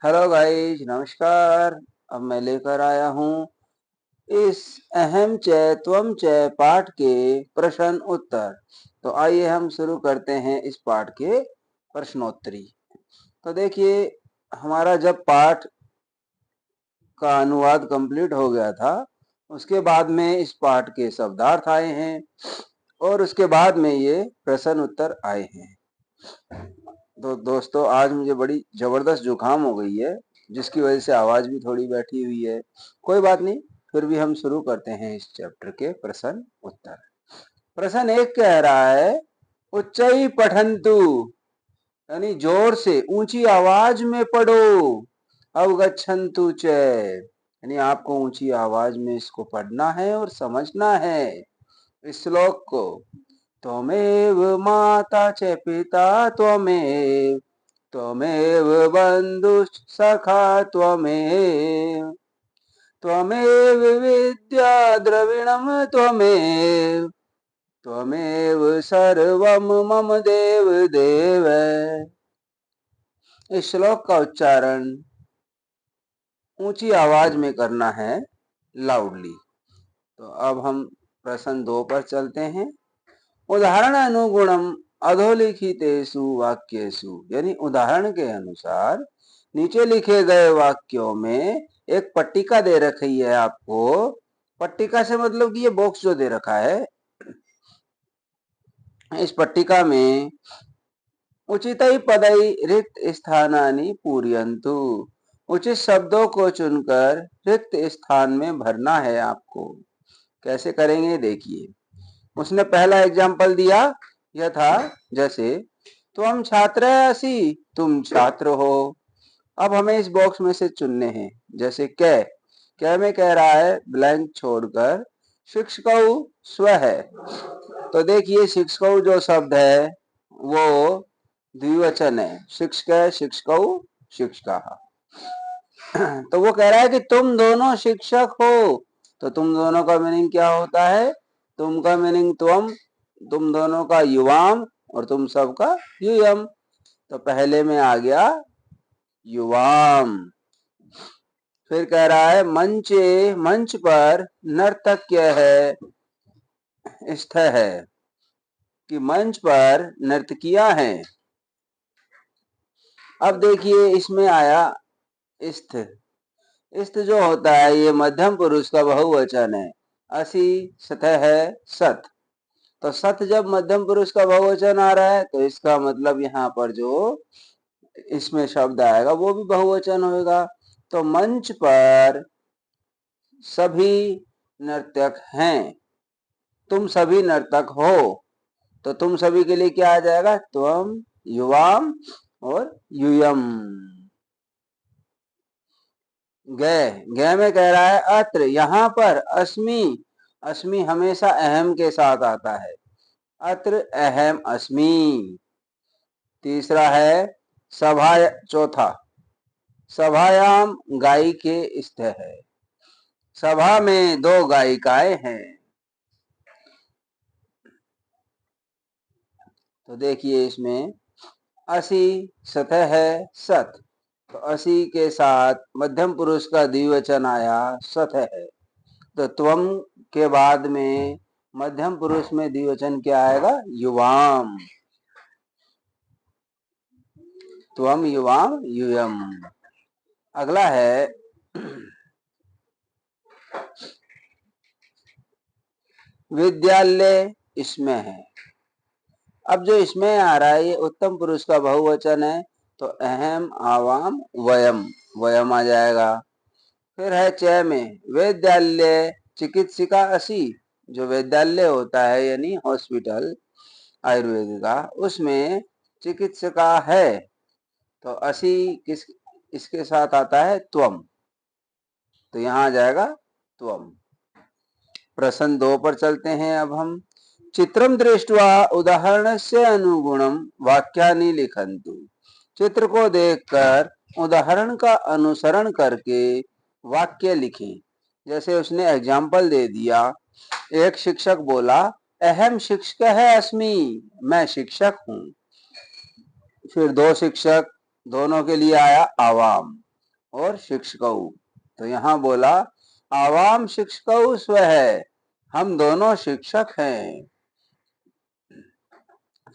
Hello guys, नमस्कार। अब मैं लेकर आया हूँ इस अहम चय त्वम चय पाठ के प्रश्न उत्तर। तो आइए हम शुरू करते हैं इस पाठ के प्रश्नोत्तरी। तो देखिए, हमारा जब पाठ का अनुवाद कंप्लीट हो गया था, उसके बाद में इस पाठ के शब्दार्थ आए हैं और उसके बाद में ये प्रश्न उत्तर आए हैं। तो दोस्तों, आज मुझे बड़ी जबरदस्त जुकाम हो गई है, जिसकी वजह से आवाज भी थोड़ी बैठी हुई है। कोई बात नहीं, फिर भी हम शुरू करते हैं इस चैप्टर के प्रश्न उत्तर। प्रश्न एक कह रहा है, उच्चई पठंतु, यानी जोर से ऊंची आवाज में पढ़ो। अवगच्छन्तु च, यानी आपको ऊंची आवाज में इसको पढ़ना है और समझना है इस श्लोक को। त्वमेव माता च पिता त्वमेव, त्वमेव बन्धुः सखा त्वमेव, त्वमेव विद्या द्रविणं त्वमेव, त्वमेव सर्वं मम देव देव। इस श्लोक का उच्चारण ऊंची आवाज में करना है, लाउडली। तो अब हम प्रश्न 2 पर चलते हैं। उदाहरण अनुगुणम अधोलिखितेषु वाक्येषु, यानी उदाहरण के अनुसार नीचे लिखे गए वाक्यों में एक पट्टिका दे रखी है आपको। पट्टिका से मतलब कि ये बॉक्स जो दे रखा है, इस पट्टिका में उचितई पदई रिक्त स्थानानि पूरयन्तु, उचित शब्दों को चुनकर रिक्त स्थान में भरना है आपको। कैसे करेंगे देखिए। उसने पहला एग्जाम्पल दिया, यह था जैसे तुम छात्र असि, तुम छात्र हो। अब हमें इस बॉक्स में से चुनने हैं। जैसे कै में कह रहा है ब्लैंक छोड़कर शिक्षकौ स्व है। तो देखिए, शिक्षकौ जो शब्द है वो द्विवचन है। शिक्षक है, शिक्षकौ, शिक्षका। तो वो कह रहा है कि तुम दोनों शिक्षक हो। तो तुम दोनों का मीनिंग क्या होता है? तुम का मीनिंग त्वम, तुम दोनों का युवाम और तुम सबका यूयम। तो पहले में आ गया युवाम। फिर कह रहा है मंचे, मंच पर नर्तक्य है, स्थ है, कि मंच पर नर्तकियां हैं। अब देखिए, इसमें आया स्थ। स्थ जो होता है ये मध्यम पुरुष का बहुवचन है। असि सतह है सत। तो सत जब मध्यम पुरुष का बहुवचन आ रहा है तो इसका मतलब यहाँ पर जो इसमें शब्द आएगा वो भी बहुवचन होगा। तो मंच पर सभी नर्तक हैं, तुम सभी नर्तक हो। तो तुम सभी के लिए क्या आ जाएगा? त्वम, युवाम और यूयम। गै में कह रहा है अत्र, यहाँ पर। अस्मि, अस्मि हमेशा अहम के साथ आता है। अत्र अहम अस्मि। तीसरा है सभा, चौथा सभायाम गायी के स्थ है, सभा में दो गायिकाएं हैं। तो देखिए, इसमें असि सतह है सत। तो असि के साथ मध्यम पुरुष का द्विवचन आया, सत है। तो त्वम के बाद में मध्यम पुरुष में द्विवचन क्या आएगा? युवाम। त्वम, युवाम, यूयम। अगला है विद्यालय, इसमें है। अब जो इसमें आ रहा है ये उत्तम पुरुष का बहुवचन है। तो अहम, आवाम, वयम, वयम आ जाएगा। फिर है च में वैद्यालय चिकित्सिका असि। जो वैद्यालय होता है यानी हॉस्पिटल आयुर्वेद का, उसमें चिकित्सिका है। तो असि किस इसके साथ आता है? त्वम। तो यहाँ आ जाएगा त्वम। प्रश्न 2 पर चलते हैं अब हम। चित्रम दृष्ट्वा उदाहरणस्य अनुगुणम वाक्यानि लिखन्तु, चित्र को देखकर उदाहरण का अनुसरण करके वाक्य लिखें। जैसे उसने एग्जाम्पल दे दिया, एक शिक्षक बोला अहम शिक्षक है अस्मि, मैं शिक्षक हूँ। फिर दो शिक्षक, दोनों के लिए आया आवाम। और शिक्षकौ। तो यहाँ बोला आवाम शिक्षकौ स्वः, हम दोनों शिक्षक हैं।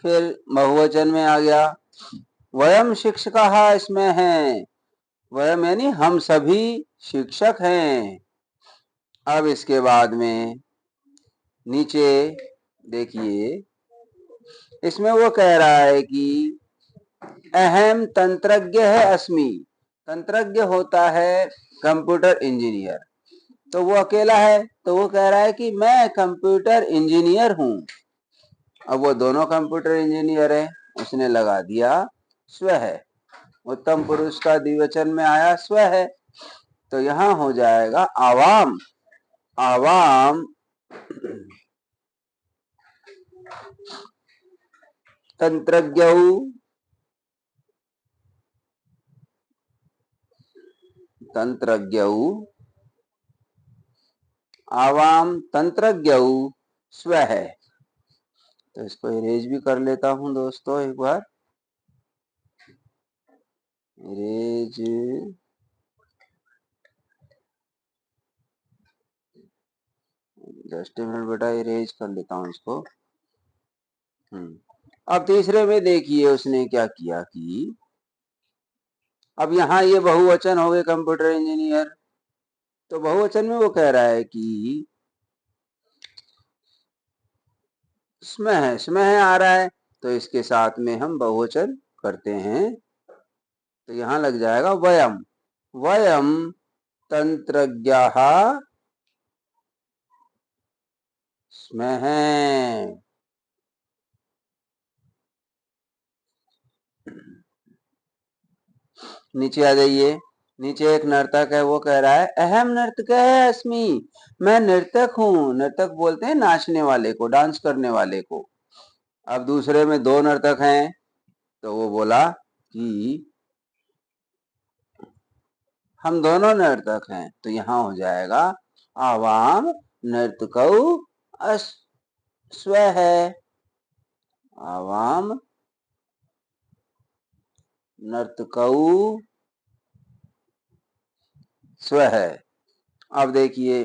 फिर बहुवचन में आ गया वयम शिक्षकाः इसमें है, वयम यानी हम सभी शिक्षक हैं। अब इसके बाद में नीचे देखिए, इसमें वो कह रहा है कि अहम तंत्रज्ञ है अस्मि। तंत्रज्ञ होता है कंप्यूटर इंजीनियर, तो वो अकेला है, तो वो कह रहा है कि मैं कंप्यूटर इंजीनियर हूं। अब वो दोनों कंप्यूटर इंजीनियर है, उसने लगा दिया स्व है। उत्तम पुरुष का द्विवचन में आया स्व है, तो यहां हो जाएगा आवाम। आवाम तंत्रज्ञौ, तंत्रज्ञौ आवाम तंत्रज्ञौ स्व है। तो इसको इरेज भी कर लेता हूं दोस्तों एक बार। इरेज, जस्ट ए मिनट बेटा, इरेज कर लेता हूं इसको। अब तीसरे में देखिए उसने क्या किया कि अब यहाँ ये बहुवचन हो गए कंप्यूटर इंजीनियर, तो बहुवचन में वो कह रहा है कि स्मः, स्मः आ रहा है, तो इसके साथ में हम बहुवचन करते हैं, तो यहां लग जाएगा वयम। वयम तंत्रज्ञाः स्मः। नीचे आ जाइए, नीचे एक नर्तक है, वो कह रहा है अहम नर्तक है अस्मि, मैं नर्तक हूँ। नर्तक बोलते हैं नाचने वाले को, डांस करने वाले को। अब दूसरे में दो नर्तक हैं, तो वो बोला कि हम दोनों नर्तक हैं, तो यहां हो जाएगा आवाम नर्तकौ स्व है। आवाम नर्तकौ स्व है। अब देखिए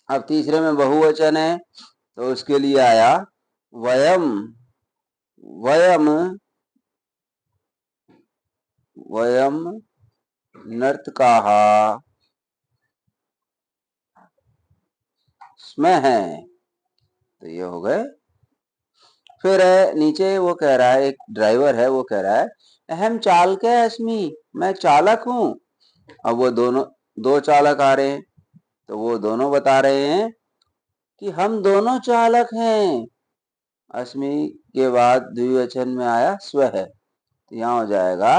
अब तीसरे में बहुवचन है, तो उसके लिए आया वयम। वयम, वयम नर्तकाः स्मः, तो ये हो गए। फिर नीचे वो कह रहा है, एक ड्राइवर है, वो कह रहा है अहम चालक अस्मि, मैं चालक हूं। अब वो दोनों, दो चालक आ रहे हैं, तो वो दोनों बता रहे हैं कि हम दोनों चालक हैं। अस्मि के बाद द्विवचन में आया स्व है, तो यहां हो जाएगा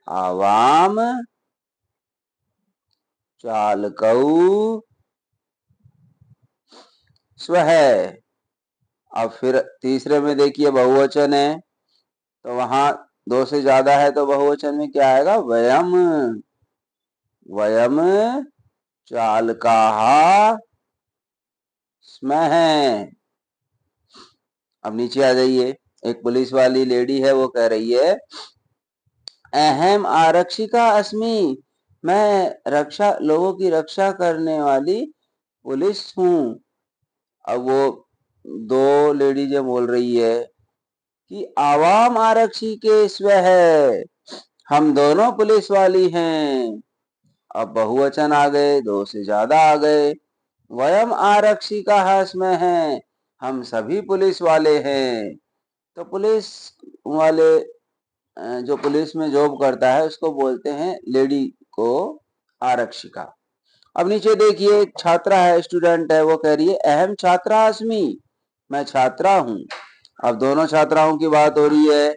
आवाम चालकौ स्व है। अब फिर तीसरे में देखिए बहुवचन है, तो वहां दो से ज्यादा है, तो बहुवचन में क्या आएगा वयम। वयम चालकाः स्मः। अब नीचे आ जाइए, एक पुलिस वाली लेडी है, वो कह रही है अहम आरक्षिका अस्मि, मैं रक्षा, लोगों की रक्षा करने वाली पुलिस हूँ। अब वो दो लेडीज बोल रही है कि आवाम आरक्षी के स्व है, हम दोनों पुलिस वाली हैं। अब बहुवचन आ गए, दो से ज्यादा आ गए। वयम आरक्षिकाः स्मः, हम सभी पुलिस वाले हैं। तो पुलिस वाले, जो पुलिस में जॉब करता है, उसको बोलते हैं, लेडी को, आरक्षिका। अब नीचे देखिए, छात्रा है, स्टूडेंट है, वो कह रही है अहम छात्रा अस्मि, मैं छात्रा हूं। अब दोनों छात्राओं की बात हो रही है,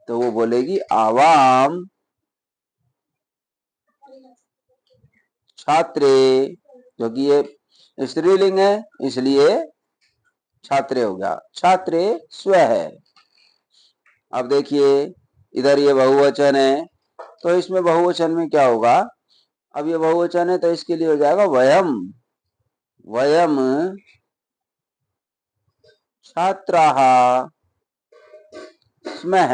तो वो बोलेगी आवाम छात्रे, क्योंकि ये स्त्रीलिंग है इसलिए छात्रे हो गया, छात्रे स्व है। अब देखिए इधर ये बहुवचन है, तो इसमें बहुवचन में क्या होगा, अब ये बहुवचन है, तो इसके लिए हो जाएगा वयम। वयम छात्राः स्मः।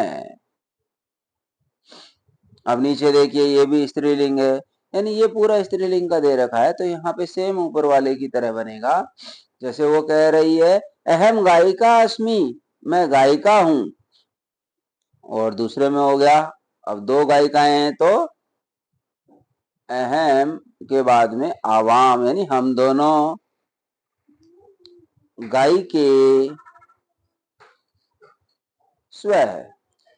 अब नीचे देखिए ये भी स्त्रीलिंग है, यानी ये पूरा स्त्रीलिंग का दे रखा है, तो यहाँ पे सेम ऊपर वाले की तरह बनेगा। जैसे वो कह रही है अहम गायिका अस्मि, मैं गायिका हूं। और दूसरे में हो गया, अब दो गायिकाएं हैं तो अहम के बाद में आवाम, यानी हम दोनों गायिके स्व है,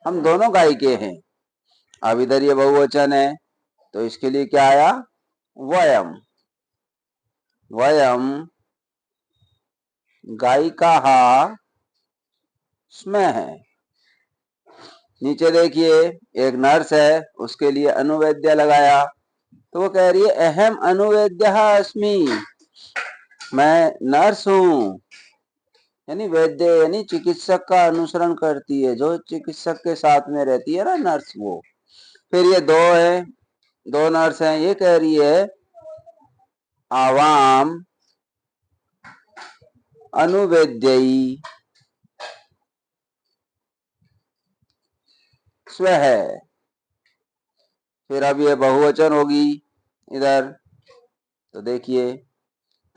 हम दोनों गायिके हैं। अब इधर ये बहुवचन है तो इसके लिए क्या आया, वयम, वयम गायिकाः स्मः है। नीचे देखिए एक नर्स है, उसके लिए अनुवेद्य लगाया, तो वो कह रही है अहम अनुवेद्यः अस्मि, मैं नर्स हूं। यानी वैद्य यानी चिकित्सक का अनुसरण करती है, जो चिकित्सक के साथ में रहती है ना नर्स, वो। फिर ये दो है, दो नर्स हैं, ये कह रही है आवाम अनुवेद्यई स्व है। फिर अब ये बहुवचन होगी इधर, तो देखिए,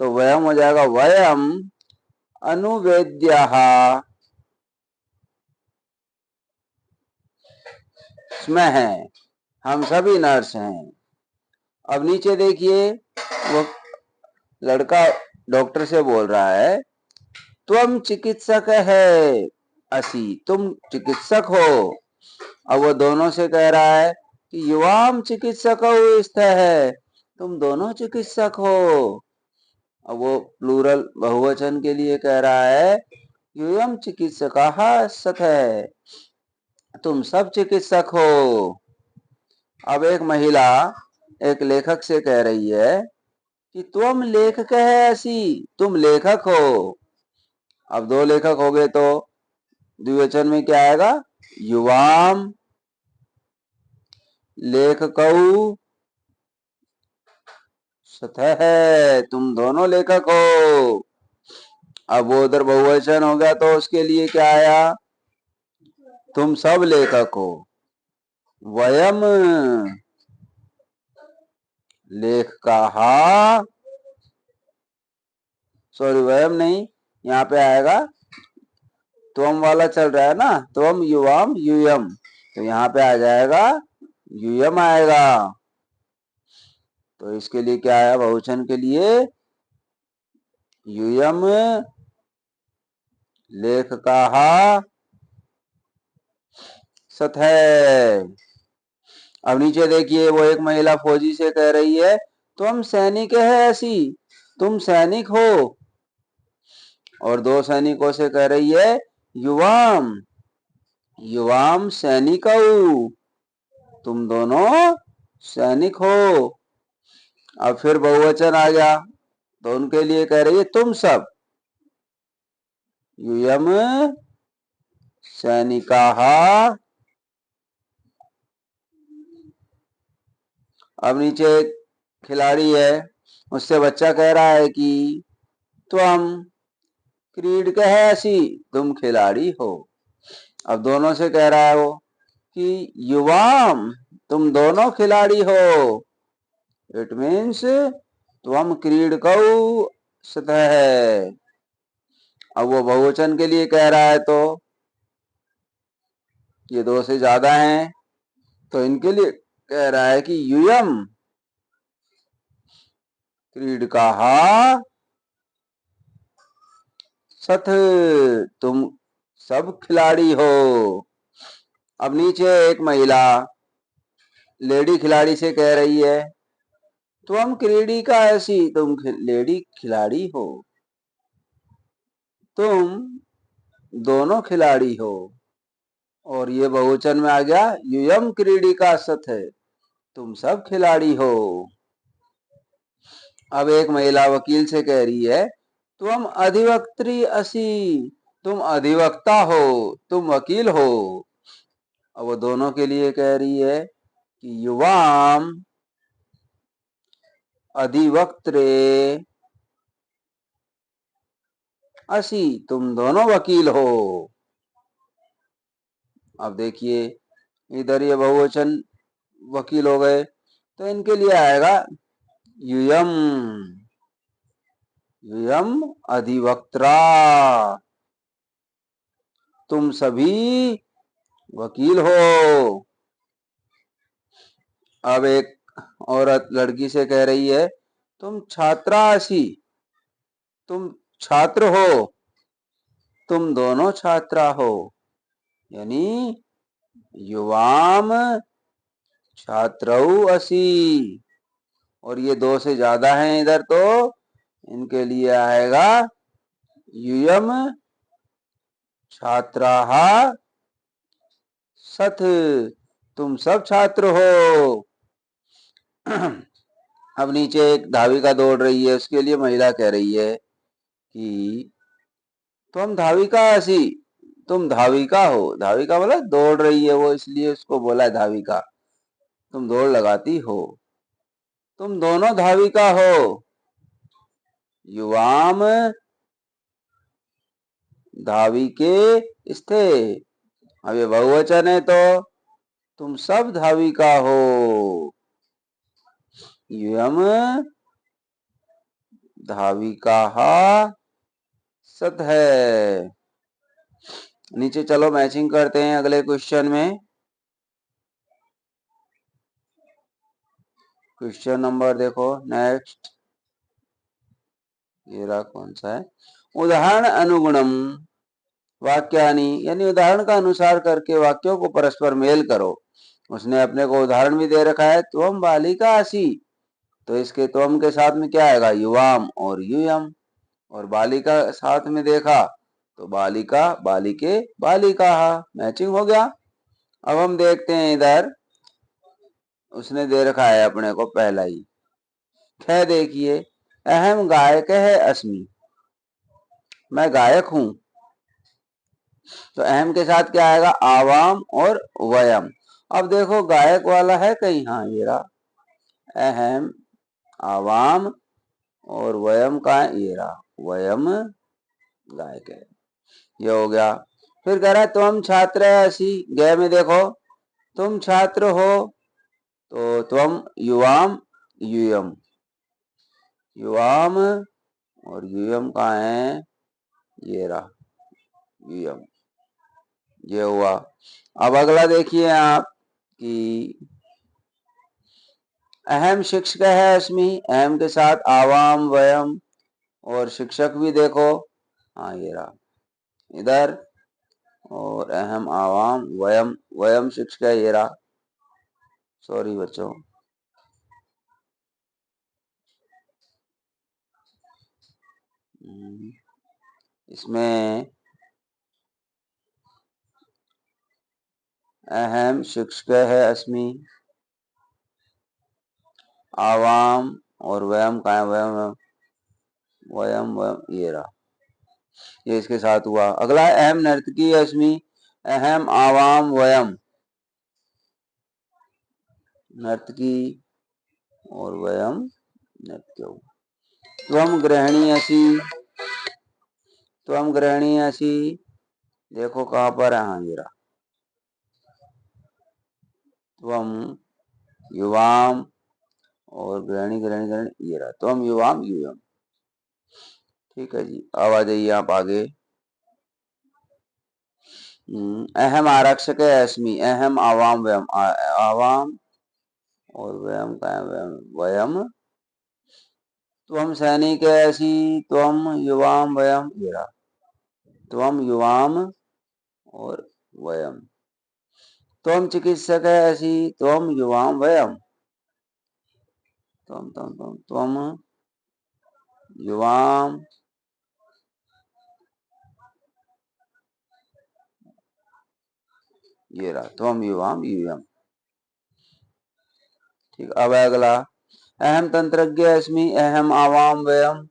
तो वयम हो जाएगा वयम अनुवेद्यः स्मः है, हम सभी नर्स हैं। अब नीचे देखिए वो लड़का डॉक्टर से बोल रहा है त्वम चिकित्सक है असि, तुम चिकित्सक हो। अब वो दोनों से कह रहा है कि युवाम चिकित्सक है, तुम दोनों चिकित्सक हो। अब वो प्लूरल बहुवचन के लिए कह रहा है यूयम चिकित्सकाः सत है, तुम सब चिकित्सक हो। अब एक महिला एक लेखक से कह रही है कि तुम लेखक है ऐसी, तुम लेखक हो। अब दो लेखक हो गए तो द्विवचन में क्या आएगा, युवाम लेखकौ सतह है, तुम दोनों लेखक हो। अब वो उधर बहुवचन हो गया तो उसके लिए क्या आया, तुम सब लेखक हो। वयम लेखकाः, सॉरी वयम नहीं, यहाँ पे आएगा त्वम वाला चल रहा है ना, त्वम युवाम यूयम, तो यहाँ पे आ जाएगा यूयम आएगा। तो इसके लिए क्या आया, बहुवचन के लिए यूयम लेखकाः सत है। अब नीचे देखिए वो एक महिला फौजी से कह रही है तुम सैनिक है ऐसी, तुम सैनिक हो। और दो सैनिकों से कह रही है युवाम युवाम सैनिकौ, तुम दोनों सैनिक हो। अब फिर बहुवचन आ गया तो उनके लिए कह रही है तुम सब, यूयम सैनिकाः। अब नीचे एक खिलाड़ी है, उससे बच्चा कह रहा है कि तुम क्रीडक है ऐसी, तुम खिलाड़ी हो। अब दोनों से कह रहा है वो कि युवाम, तुम दोनों खिलाड़ी हो। इट मीन्स त्वम क्रीडकौ सतः है। अब वो बहुवचन के लिए कह रहा है तो ये दो से ज्यादा हैं, तो इनके लिए कह रहा है कि यूयम क्रीडकाः सथ, तुम सब खिलाड़ी हो। अब नीचे एक महिला लेडी खिलाड़ी से कह रही है तुम क्रीडिका ऐसी, तुम लेडी खिलाड़ी हो, तुम दोनों खिलाड़ी हो। और ये बहुवचन में आ गया यूयम क्रीडिका सथ है, तुम सब खिलाड़ी हो। अब एक महिला वकील से कह रही है तुम अधिवक्त्री असी, तुम अधिवक्ता हो, तुम वकील हो। अब वो दोनों के लिए कह रही है कि युवाम अधिवक्त्रे असी, तुम दोनों वकील हो। अब देखिए इधर ये बहुवचन वकील हो गए, तो इनके लिए आएगा यूयम। यूयम अधिवक्त्रा, तुम सभी वकील हो। अब एक औरत लड़की से कह रही है, तुम छात्रासी, तुम छात्र हो, तुम दोनों छात्रा हो, यानी युवाम छात्रौ असी। और ये दो से ज्यादा हैं इधर, तो इनके लिए आएगा यूयम छात्राः सथ, तुम सब छात्र हो। अब नीचे एक धाविका दौड़ रही है, उसके लिए महिला कह रही है कि तुम धाविका असी, तुम धाविका हो। धाविका मतलब दौड़ रही है वो, इसलिए उसको बोला है धाविका, तुम दौड़ लगाती हो। तुम दोनों धाविका हो, युवाम धाविके स्थे। अब ये बहुवचन है, तो तुम सब धाविका हो। यूयम धाविकाः सत है। नीचे चलो मैचिंग करते हैं अगले क्वेश्चन में। क्वेश्चन नंबर देखो नेक्स्ट, ये रहा, कौन सा है, उदाहरण अनुगुणम वाक्यानि, यानी उदाहरण का अनुसार करके वाक्यों को परस्पर मेल करो। उसने अपने को उदाहरण भी दे रखा है, त्वम बालिका आसी, तो इसके त्वम के साथ में क्या आएगा, युवाम और यूयम। और बालिका साथ में देखा तो बालिका बालिके बालिका, मैचिंग हो गया। अब हम देखते हैं इधर, उसने दे रखा है अपने को पहला ही, ख देखिए, अहम गायक है अस्मि, मैं गायक हूं। तो अहम के साथ क्या आएगा, आवाम और वयम। अब देखो गायक वाला है कहीं, हाँ ये रहा, अहम आवाम और वयम का है, ये रहा, वयम गायक है, ये हो गया। फिर कह रहा है तुम छात्र है असी, गए में देखो, तुम छात्र हो, तो तुम युवाम यूयम, युवाम और यूयम का है, ये रहा यूयम, ये हुआ। अब अगला देखिए आप कि अहम शिक्षक है अस्मि, अहम के साथ आवाम वयम और शिक्षक भी देखो, हाँ ये रहा इधर, और अहम आवाम वयम, वयम शिक्षक है, ये रहा। सॉरी बच्चों, इसमें अहम शिक्षक है अस्मि, आवाम और वयम का है, वयम वयम वयम, ये रहा, ये इसके साथ हुआ। अगला अहम नर्तकी अस्मि, अहम आवाम वयम, नर्तकी और वयम नृत्य। त्वम गृहिणी असी, त्वम गृहिणी असी, देखो कहां पर है, हाँ ये रहा, त्वम युवाम और गृहिणी गृहिणी गृहिणी, ये रहा, त्वम युवाम यूयम। ठीक है जी, अब आ जाइए आप आगे। अहम आरक्षक है अस्मि, अहम आवाम वयम, आवाम और वयम का है, वयम वयम। त्वम सैनिक है असी, त्वम युवाम वयम, ये रहा, त्वम युवाम और वयम। त्वम चिकित्सक है असी, त्वम युवाम वयम, त्वम त्वम त्वम त्वम युवाम, ये रहा, त्वम युवाम यूयम। ठीक, अब अगला, अहम तंत्रज्ञ अस्मि, अहम आवाम वयम,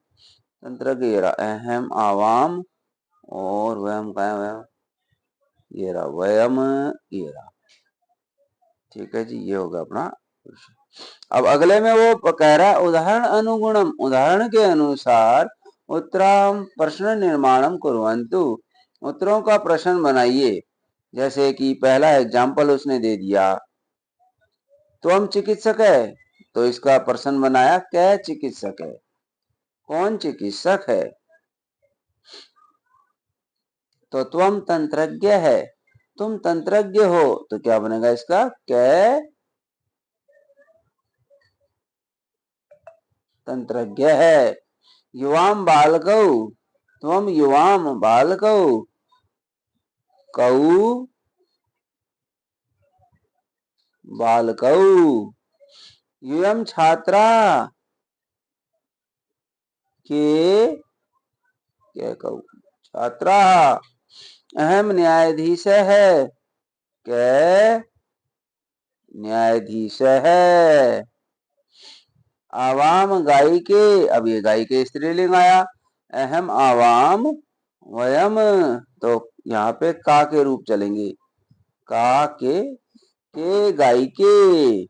तंत्रज्ञ, ये रहा, अहम आवाम और वयम का है, वयम, ये रहा, वयम, ये रहा। ठीक है जी, ये होगा अपना। अब अगले में वो कह रहा है उदाहरण अनुगुणम, उदाहरण के अनुसार उत्तरम प्रश्न निर्माणम कुर्वन्तु, उत्तरों का प्रश्न बनाइए। जैसे कि पहला एग्जाम्पल उसने दे दिया, त्वम चिकित्सक है, तो इसका पर्सन बनाया कै चिकित्सक है। कौन चिकित्सक है? तो त्वम तंत्रज्ञ है, तुम तंत्रज्ञ हो, तो क्या बनेगा इसका? कै तंत्रज्ञ है। युवाम बालकौ, त्वम युवाम बालकौ, कौ बालकौ। यूयम छात्रा, के कौ छात्रा। अहम न्यायाधीश है, के न्यायाधीश है। आवाम गाय के, अब ये गाय के स्त्रीलिंग आया। अहम आवाम वयम, तो यहाँ पे का के रूप चलेंगे, का के गाय के।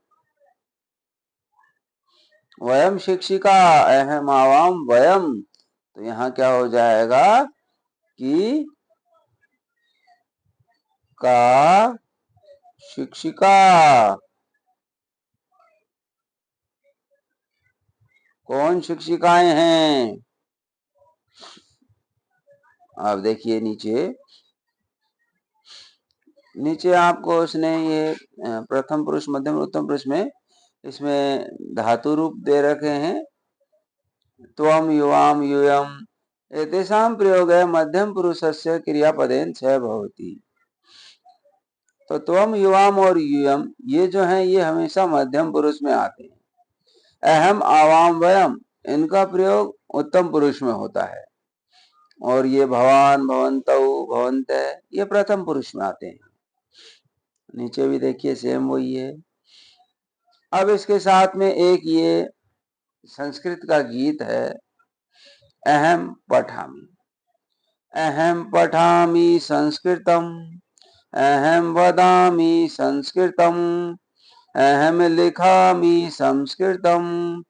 वयम शिक्षिका, अहम आवाम वयम, तो यहाँ क्या हो जाएगा कि का शिक्षिका। कौन शिक्षिकाएं हैं? अब देखिए नीचे, नीचे आपको उसने ये प्रथम पुरुष मध्यम उत्तम पुरुष में इसमें धातु रूप दे रखे हैं। त्वम युवाम यूयम एतेषां प्रयोगः मध्यम पुरुषस्य क्रियापदेन च भवति। तो त्वम युवाम और यूयम ये जो हैं ये हमेशा मध्यम पुरुष में आते हैं। अहम आवाम वयम इनका प्रयोग उत्तम पुरुष में होता है, और ये भवान भवन्तौ भवन्तः ये प्रथम पुरुष में आते हैं। नीचे भी देखिए सेम वही है। अब इसके साथ में एक ये संस्कृत का गीत है, अहम पठामि। अहम पठामि संस्कृतम, अहम वदामि संस्कृतम, अहम लिखामि संस्कृतम,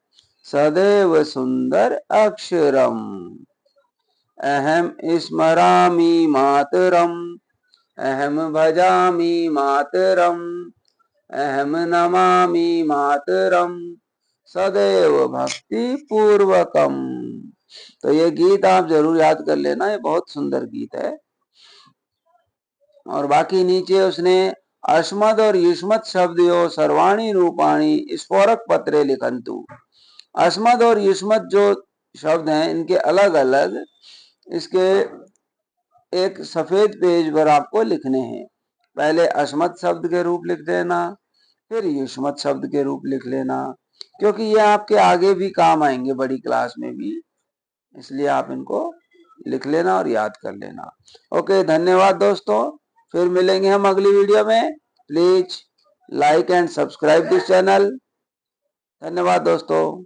सदैव सुंदर अक्षरम। अहम स्मरामि मातरम, अहम भजामि मातरम, अहम नमामि मातरम, सदैव भक्ति पूर्वकम। तो ये गीत आप जरूर याद कर लेना, ये बहुत सुंदर गीत है। और बाकी नीचे उसने अस्मद और युष्मत शब्दयोः सर्वाणि रूपाणि स्फोरक पत्रे लिखन्तु। अस्मद और युष्मत जो शब्द हैं इनके अलग अलग इसके एक सफेद पेज पर आपको लिखने हैं। पहले अस्मद शब्द के रूप लिख देना, फिर युष्मत शब्द के रूप लिख लेना, क्योंकि ये आपके आगे भी काम आएंगे बड़ी क्लास में भी, इसलिए आप इनको लिख लेना और याद कर लेना। ओके, धन्यवाद दोस्तों, फिर मिलेंगे हम अगली वीडियो में। Please like and subscribe this channel. धन्यवाद दोस्तों।